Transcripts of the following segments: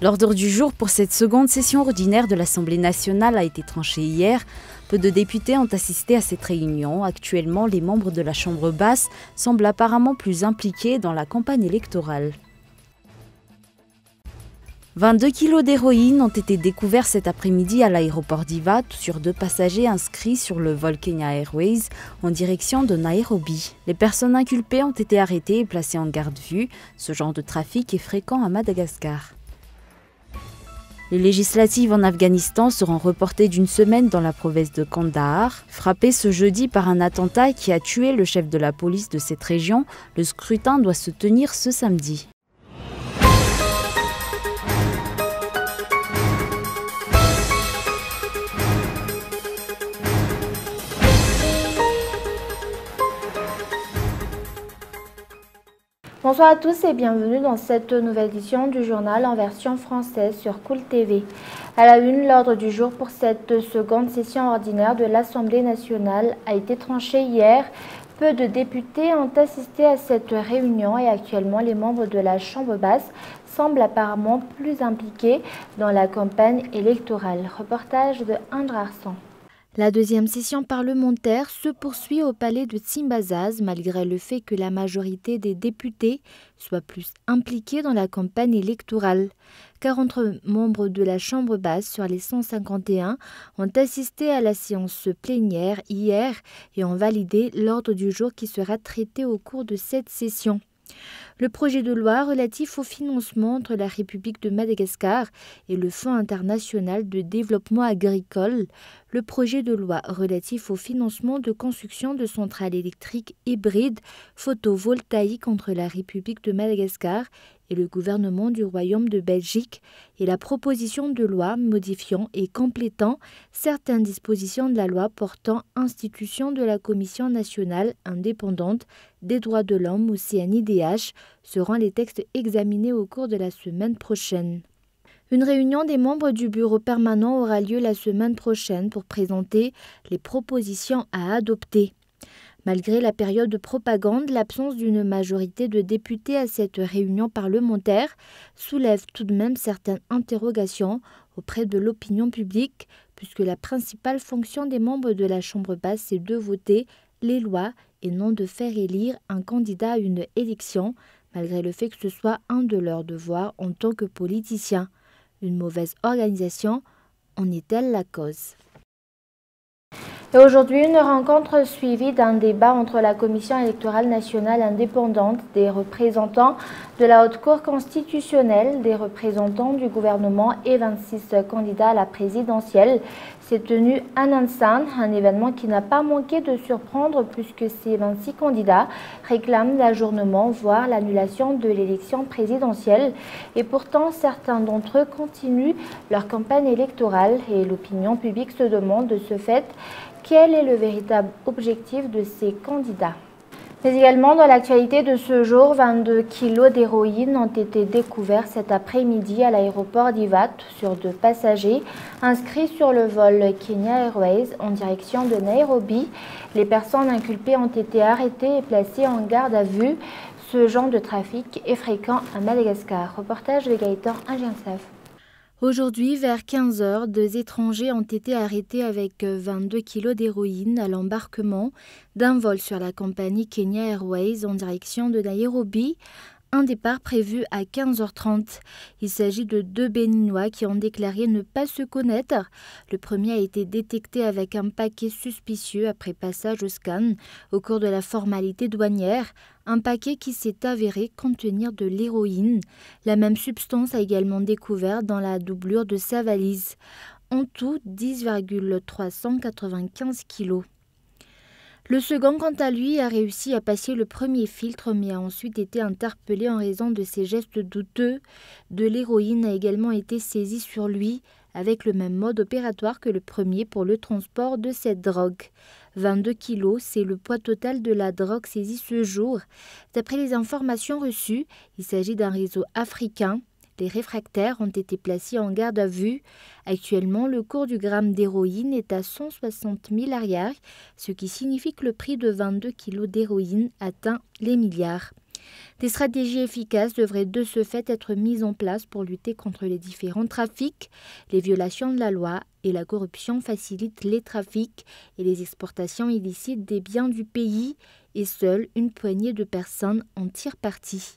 L'ordre du jour pour cette seconde session ordinaire de l'Assemblée nationale a été tranché hier. Peu de députés ont assisté à cette réunion. Actuellement, les membres de la Chambre basse semblent apparemment plus impliqués dans la campagne électorale. 22 kilos d'héroïne ont été découverts cet après-midi à l'aéroport d'Ivat sur 2 passagers inscrits sur le vol Kenya Airways en direction de Nairobi. Les personnes inculpées ont été arrêtées et placées en garde-vue. Ce genre de trafic est fréquent à Madagascar. Les législatives en Afghanistan seront reportées d'une semaine dans la province de Kandahar. Frappé ce jeudi par un attentat qui a tué le chef de la police de cette région, le scrutin doit se tenir ce samedi. Bonsoir à tous et bienvenue dans cette nouvelle édition du journal en version française sur Cool TV. À la une, l'ordre du jour pour cette seconde session ordinaire de l'Assemblée nationale a été tranché hier. Peu de députés ont assisté à cette réunion et actuellement les membres de la Chambre basse semblent apparemment plus impliqués dans la campagne électorale. Reportage de André Arsan. La deuxième session parlementaire se poursuit au palais de Tsimbazaz malgré le fait que la majorité des députés soit plus impliquée dans la campagne électorale. 40 membres de la Chambre basse sur les 151 ont assisté à la séance plénière hier et ont validé l'ordre du jour qui sera traité au cours de cette session. Le projet de loi relatif au financement entre la République de Madagascar et le Fonds international de développement agricole, le projet de loi relatif au financement de construction de centrales électriques hybrides photovoltaïques entre la République de Madagascar et le gouvernement du Royaume de Belgique et la proposition de loi modifiant et complétant certaines dispositions de la loi portant institution de la Commission nationale indépendante des droits de l'homme ou CNIDH seront les textes examinés au cours de la semaine prochaine. Une réunion des membres du bureau permanent aura lieu la semaine prochaine pour présenter les propositions à adopter. Malgré la période de propagande, l'absence d'une majorité de députés à cette réunion parlementaire soulève tout de même certaines interrogations auprès de l'opinion publique, puisque la principale fonction des membres de la Chambre basse est de voter les lois et non de faire élire un candidat à une élection, malgré le fait que ce soit un de leurs devoirs en tant que politiciens. Une mauvaise organisation en est-elle la cause ? Et aujourd'hui, une rencontre suivie d'un débat entre la Commission électorale nationale indépendante, des représentants de la Haute Cour constitutionnelle, des représentants du gouvernement et 26 candidats à la présidentielle s'est tenu à Nansan, un événement qui n'a pas manqué de surprendre puisque ces 26 candidats réclament l'ajournement, voire l'annulation de l'élection présidentielle. Et pourtant, certains d'entre eux continuent leur campagne électorale et l'opinion publique se demande de ce fait quel est le véritable objectif de ces candidats. Mais également dans l'actualité de ce jour, 22 kilos d'héroïne ont été découverts cet après-midi à l'aéroport d'Ivat sur 2 passagers inscrits sur le vol Kenya Airways en direction de Nairobi. Les personnes inculpées ont été arrêtées et placées en garde à vue. Ce genre de trafic est fréquent à Madagascar. Reportage de Gaëtan Agiensaf. Aujourd'hui, vers 15 h, 2 étrangers ont été arrêtés avec 22 kilos d'héroïne à l'embarquement d'un vol sur la compagnie Kenya Airways en direction de Nairobi. Un départ prévu à 15h30. Il s'agit de 2 Béninois qui ont déclaré ne pas se connaître. Le premier a été détecté avec un paquet suspicieux après passage au scan au cours de la formalité douanière. Un paquet qui s'est avéré contenir de l'héroïne. La même substance a également découvert dans la doublure de sa valise. En tout, 10,395 kilos. Le second, quant à lui, a réussi à passer le premier filtre mais a ensuite été interpellé en raison de ses gestes douteux. De l'héroïne a également été saisie sur lui avec le même mode opératoire que le premier pour le transport de cette drogue. 22 kilos, c'est le poids total de la drogue saisie ce jour. D'après les informations reçues, il s'agit d'un réseau africain. Les réfractaires ont été placés en garde à vue. Actuellement, le cours du gramme d'héroïne est à 160 000 arrières, ce qui signifie que le prix de 22 kilos d'héroïne atteint les milliards. Des stratégies efficaces devraient de ce fait être mises en place pour lutter contre les différents trafics. Les violations de la loi et la corruption facilitent les trafics et les exportations illicites des biens du pays et seule une poignée de personnes en tirent parti.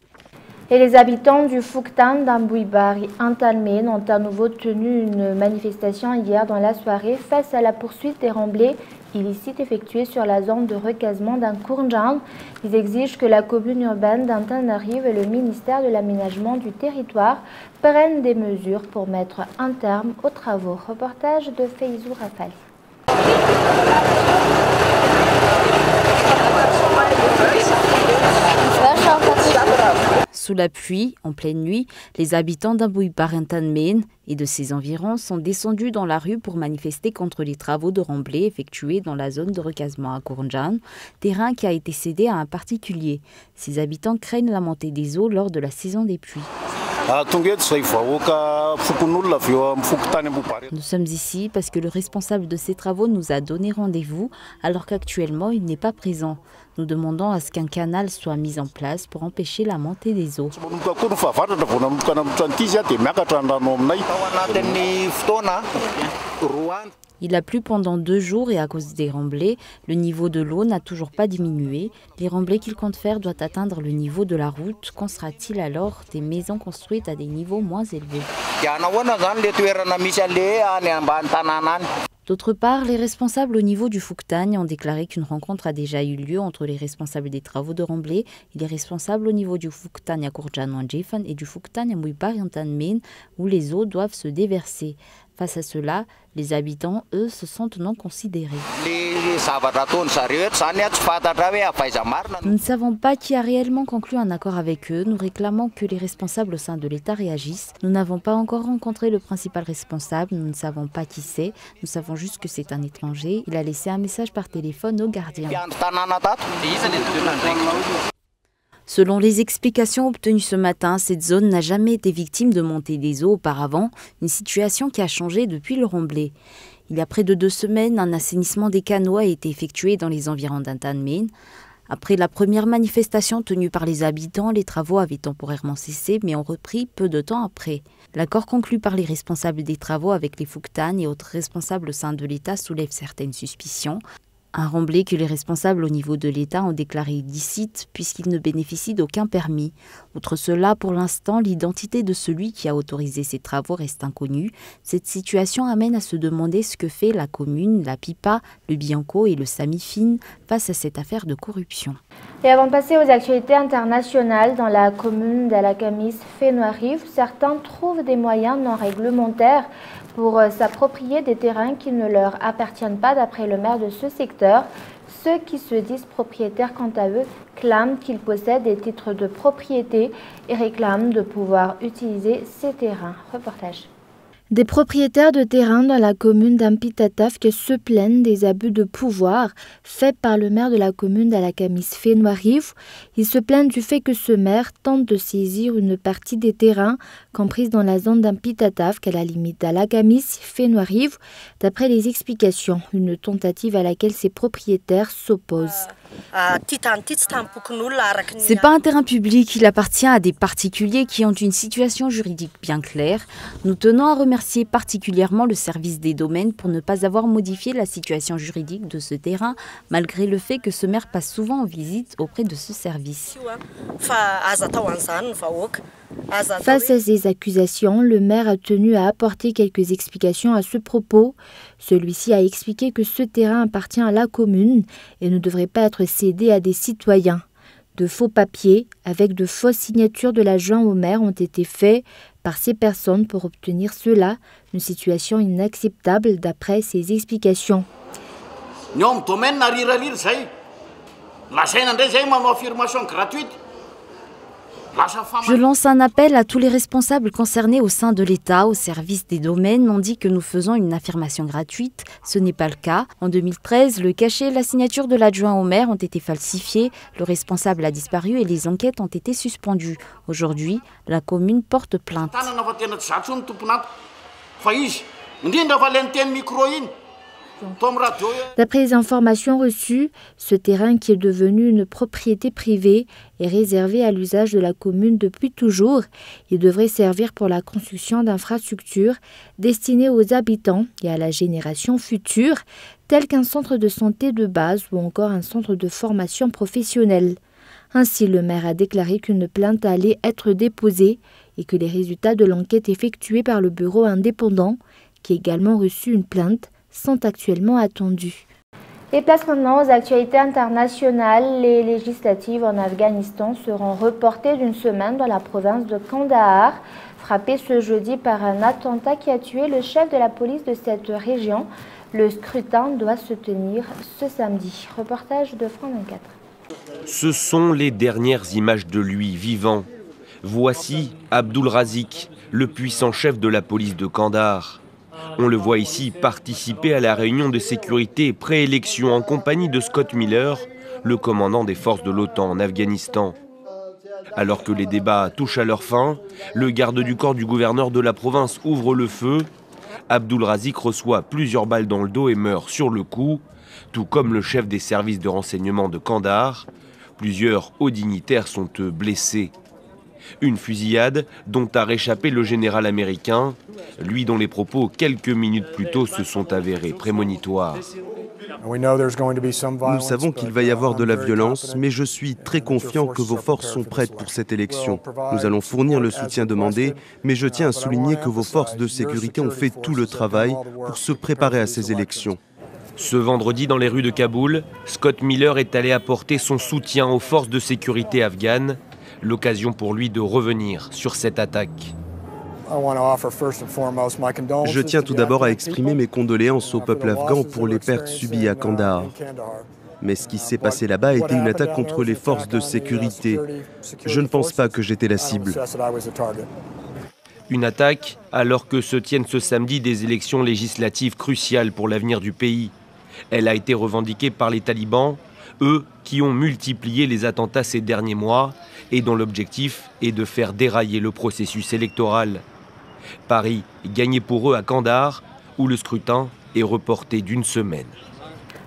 Et les habitants du Fuktan d'Ambuibari Antalmen ont à nouveau tenu une manifestation hier dans la soirée face à la poursuite des remblais illicites effectués sur la zone de recasement d'Ankourjan. Ils exigent que la commune urbaine d'Antananarive et le ministère de l'aménagement du territoire prennent des mesures pour mettre un terme aux travaux. Reportage de Feizou Rafali. Sous la pluie, en pleine nuit, les habitants d'Ambuibari Antalmen et de ses environs sont descendus dans la rue pour manifester contre les travaux de remblai effectués dans la zone de recasement à Kourjan, terrain qui a été cédé à un particulier. Ces habitants craignent la montée des eaux lors de la saison des pluies. Nous sommes ici parce que le responsable de ces travaux nous a donné rendez-vous alors qu'actuellement il n'est pas présent. Nous demandons à ce qu'un canal soit mis en place pour empêcher la montée des eaux. Il a plu pendant 2 jours et à cause des remblais, le niveau de l'eau n'a toujours pas diminué. Les remblais qu'il compte faire doivent atteindre le niveau de la route. Qu'en sera-t-il alors des maisons construites à des niveaux moins élevés? D'autre part, les responsables au niveau du Fuktan ont déclaré qu'une rencontre a déjà eu lieu entre les responsables des travaux de remblai et les responsables au niveau du Fuktan à Kourjan Wanjefan et du Fuktan à Ambuibari Antalmen où les eaux doivent se déverser. Face à cela, les habitants, eux, se sentent non considérés. Nous ne savons pas qui a réellement conclu un accord avec eux. Nous réclamons que les responsables au sein de l'État réagissent. Nous n'avons pas encore rencontré le principal responsable. Nous ne savons pas qui c'est. Nous savons juste que c'est un étranger. Il a laissé un message par téléphone au gardien. Selon les explications obtenues ce matin, cette zone n'a jamais été victime de montée des eaux auparavant, une situation qui a changé depuis le remblai. Il y a près de 2 semaines, un assainissement des canaux a été effectué dans les environs d'Antalmen. Après la première manifestation tenue par les habitants, les travaux avaient temporairement cessé mais ont repris peu de temps après. L'accord conclu par les responsables des travaux avec les Fuktan et autres responsables au sein de l'État soulève certaines suspicions. Un remblai que les responsables au niveau de l'État ont déclaré illicite puisqu'il ne bénéficie d'aucun permis. Outre cela, pour l'instant, l'identité de celui qui a autorisé ces travaux reste inconnue. Cette situation amène à se demander ce que fait la commune, la PIPA, le Bianco et le Samifine face à cette affaire de corruption. Et avant de passer aux actualités internationales, dans la commune d'Alakamis Fénoirive, certains trouvent des moyens non réglementaires pour s'approprier des terrains qui ne leur appartiennent pas d'après le maire de ce secteur. Ceux qui se disent propriétaires, quant à eux, clament qu'ils possèdent des titres de propriété et réclament de pouvoir utiliser ces terrains. Reportage. Des propriétaires de terrains dans la commune d'Ampitataf qui se plaignent des abus de pouvoir faits par le maire de la commune d'Alakamis Fénoirive. Ils se plaignent du fait que ce maire tente de saisir une partie des terrains comprise dans la zone d'Ampitataf qu'à la limite d'Alakamis Fénoirive. D'après les explications, une tentative à laquelle ces propriétaires s'opposent. C'est pas un terrain public, il appartient à des particuliers qui ont une situation juridique bien claire. Nous tenons à remercier particulièrement le service des domaines pour ne pas avoir modifié la situation juridique de ce terrain, malgré le fait que ce maire passe souvent en visite auprès de ce service. Face à ces accusations, le maire a tenu à apporter quelques explications à ce propos. Celui-ci a expliqué que ce terrain appartient à la commune et ne devrait pas être cédé à des citoyens. De faux papiers avec de fausses signatures de l'adjoint au maire ont été faits par ces personnes pour obtenir cela, une situation inacceptable d'après ses explications. Je lance un appel à tous les responsables concernés au sein de l'État, au service des domaines. On dit que nous faisons une affirmation gratuite. Ce n'est pas le cas. En 2013, le cachet et la signature de l'adjoint au maire ont été falsifiés. Le responsable a disparu et les enquêtes ont été suspendues. Aujourd'hui, la commune porte plainte. D'après les informations reçues, ce terrain qui est devenu une propriété privée est réservé à l'usage de la commune depuis toujours. Il devrait servir pour la construction d'infrastructures destinées aux habitants et à la génération future, tels qu'un centre de santé de base ou encore un centre de formation professionnelle. Ainsi, le maire a déclaré qu'une plainte allait être déposée et que les résultats de l'enquête effectuée par le bureau indépendant, qui a également reçu une plainte, sont actuellement attendus. Et place maintenant aux actualités internationales. Les législatives en Afghanistan seront reportées d'une semaine dans la province de Kandahar, frappée ce jeudi par un attentat qui a tué le chef de la police de cette région. Le scrutin doit se tenir ce samedi. Reportage de France 24. Ce sont les dernières images de lui vivant. Voici Abdul Razik, le puissant chef de la police de Kandahar. On le voit ici participer à la réunion de sécurité pré-élection en compagnie de Scott Miller, le commandant des forces de l'OTAN en Afghanistan. Alors que les débats touchent à leur fin, le garde du corps du gouverneur de la province ouvre le feu. Abdul Razik reçoit plusieurs balles dans le dos et meurt sur le coup, tout comme le chef des services de renseignement de Kandahar. Plusieurs hauts dignitaires sont blessés. Une fusillade dont a réchappé le général américain, lui dont les propos quelques minutes plus tôt se sont avérés prémonitoires. Nous savons qu'il va y avoir de la violence, mais je suis très confiant que vos forces sont prêtes pour cette élection. Nous allons fournir le soutien demandé, mais je tiens à souligner que vos forces de sécurité ont fait tout le travail pour se préparer à ces élections. Ce vendredi, dans les rues de Kaboul, Scott Miller est allé apporter son soutien aux forces de sécurité afghanes, l'occasion pour lui de revenir sur cette attaque. Je tiens tout d'abord à exprimer mes condoléances au peuple afghan pour les pertes subies à Kandahar. Mais ce qui s'est passé là-bas a été une attaque contre les forces de sécurité. Je ne pense pas que j'étais la cible. Une attaque alors que se tiennent ce samedi des élections législatives cruciales pour l'avenir du pays. Elle a été revendiquée par les talibans, eux qui ont multiplié les attentats ces derniers mois et dont l'objectif est de faire dérailler le processus électoral. Paris est gagné pour eux à Kandahar, où le scrutin est reporté d'une semaine.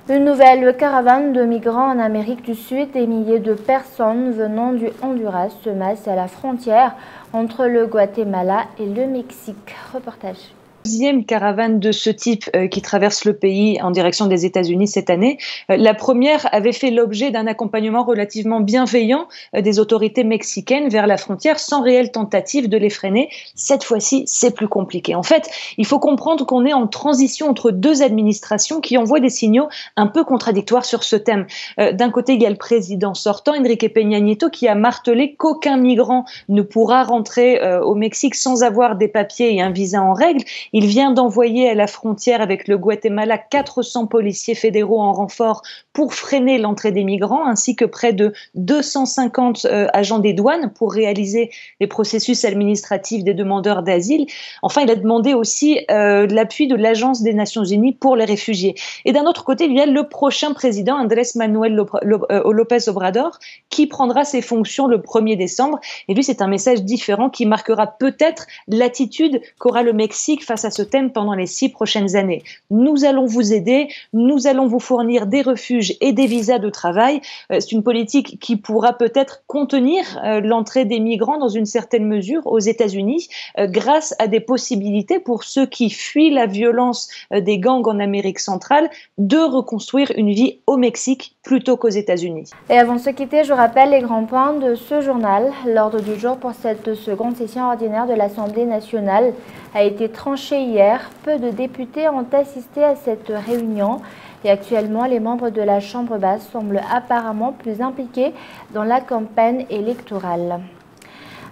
Une nouvelle caravane de migrants en Amérique du Sud. Des milliers de personnes venant du Honduras se massent à la frontière entre le Guatemala et le Mexique. Reportage. Deuxième caravane de ce type qui traverse le pays en direction des États-Unis cette année. La première avait fait l'objet d'un accompagnement relativement bienveillant des autorités mexicaines vers la frontière sans réelle tentative de les freiner. Cette fois-ci, c'est plus compliqué. En fait, il faut comprendre qu'on est en transition entre deux administrations qui envoient des signaux un peu contradictoires sur ce thème. D'un côté, il y a le président sortant, Enrique Peña Nieto, qui a martelé qu'aucun migrant ne pourra rentrer au Mexique sans avoir des papiers et un visa en règle. Il vient d'envoyer à la frontière avec le Guatemala 400 policiers fédéraux en renfort pour freiner l'entrée des migrants, ainsi que près de 250 agents des douanes pour réaliser les processus administratifs des demandeurs d'asile. Enfin, il a demandé aussi l'appui de l'Agence des Nations Unies pour les réfugiés. Et d'un autre côté, il y a le prochain président, Andrés Manuel López Obrador, qui prendra ses fonctions le 1er décembre. Et lui, c'est un message différent qui marquera peut-être l'attitude qu'aura le Mexique face à ce thème pendant les 6 prochaines années. Nous allons vous aider, nous allons vous fournir des refuges et des visas de travail. C'est une politique qui pourra peut-être contenir l'entrée des migrants dans une certaine mesure aux États-Unis grâce à des possibilités pour ceux qui fuient la violence des gangs en Amérique centrale de reconstruire une vie au Mexique plutôt qu'aux États-Unis. Et avant de se quitter, je rappelle les grands points de ce journal. L'ordre du jour pour cette seconde session ordinaire de l'Assemblée nationale a été tranché hier. Peu de députés ont assisté à cette réunion et actuellement les membres de la Chambre basse semblent apparemment plus impliqués dans la campagne électorale.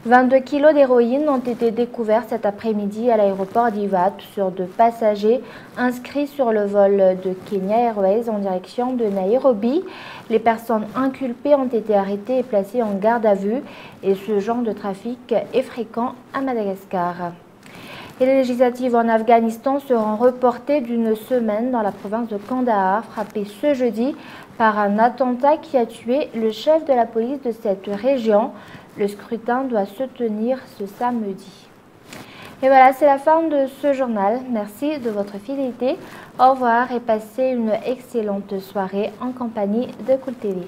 22 kilos d'héroïne ont été découverts cet après-midi à l'aéroport d'Ivat sur 2 passagers inscrits sur le vol de Kenya Airways en direction de Nairobi. Les personnes inculpées ont été arrêtées et placées en garde à vue et ce genre de trafic est fréquent à Madagascar. Et les législatives en Afghanistan seront reportées d'une semaine dans la province de Kandahar, frappée ce jeudi par un attentat qui a tué le chef de la police de cette région. Le scrutin doit se tenir ce samedi. Et voilà, c'est la fin de ce journal. Merci de votre fidélité. Au revoir et passez une excellente soirée en compagnie de Cool TV.